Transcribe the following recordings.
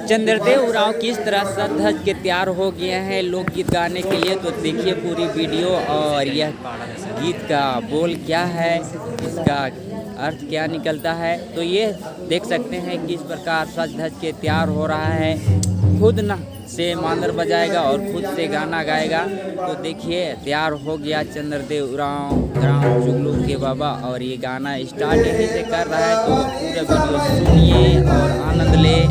चंद्रदेव उरांव किस तरह सज धज के तैयार हो गए हैं लोकगीत गाने के लिए। तो देखिए पूरी वीडियो और यह गीत का बोल क्या है, इसका अर्थ क्या निकलता है, तो ये देख सकते हैं किस प्रकार सज धज के तैयार हो रहा है। खुद न से मांदर बजाएगा और खुद से गाना गाएगा। तो देखिए तैयार हो गया चंद्रदेव उरांव ग्राम जुगलू के बाबा और ये गाना स्टार्ट यहीं से कर रहा है। तो पूरा वीडियो सुनिए और आनंद ले।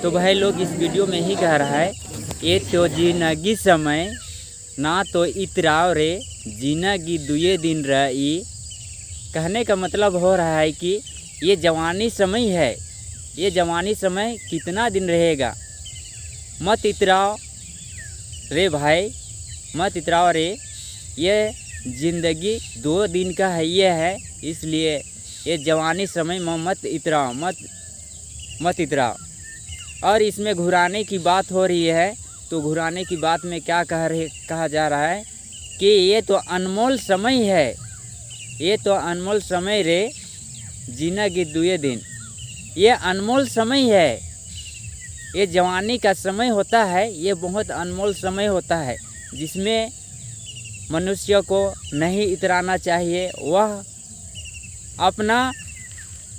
तो भाई लोग इस वीडियो में ही कह रहा है ये तो जिंदगी समय ना तो इतराव रे जिंदगी दुए दिन रही। कहने का मतलब हो रहा है कि ये जवानी समय है, ये जवानी समय कितना दिन रहेगा, मत इतराओ रे भाई, मत इतराओ रे, ये ज़िंदगी 2 दिन का है ये है, इसलिए ये जवानी समय में मत इतराओ, मत इतराओ। और इसमें घुराने की बात हो रही है, तो घुराने की बात में क्या कहा जा रहा है कि ये तो अनमोल समय है, ये तो अनमोल समय रे जिंदगी 2 दिन, ये अनमोल समय है। ये जवानी का समय होता है, ये बहुत अनमोल समय होता है जिसमें मनुष्य को नहीं इतराना चाहिए। वह अपना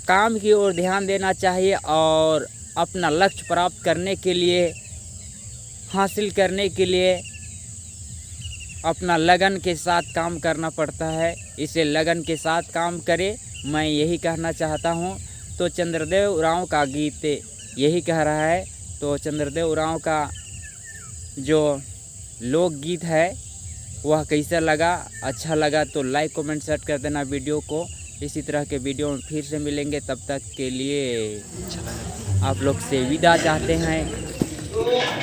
काम की ओर ध्यान देना चाहिए और अपना लक्ष्य प्राप्त करने के लिए, हासिल करने के लिए अपना लगन के साथ काम करना पड़ता है। इसे लगन के साथ काम करे, मैं यही कहना चाहता हूँ। तो चंद्रदेव उरांव का गीत यही कह रहा है। तो चंद्रदेव उरांव का जो लोकगीत है वह कैसा लगा, अच्छा लगा तो लाइक कमेंट शेयर कर देना वीडियो को। इसी तरह के वीडियो में फिर से मिलेंगे, तब तक के लिए आप लोग से विदा चाहते हैं।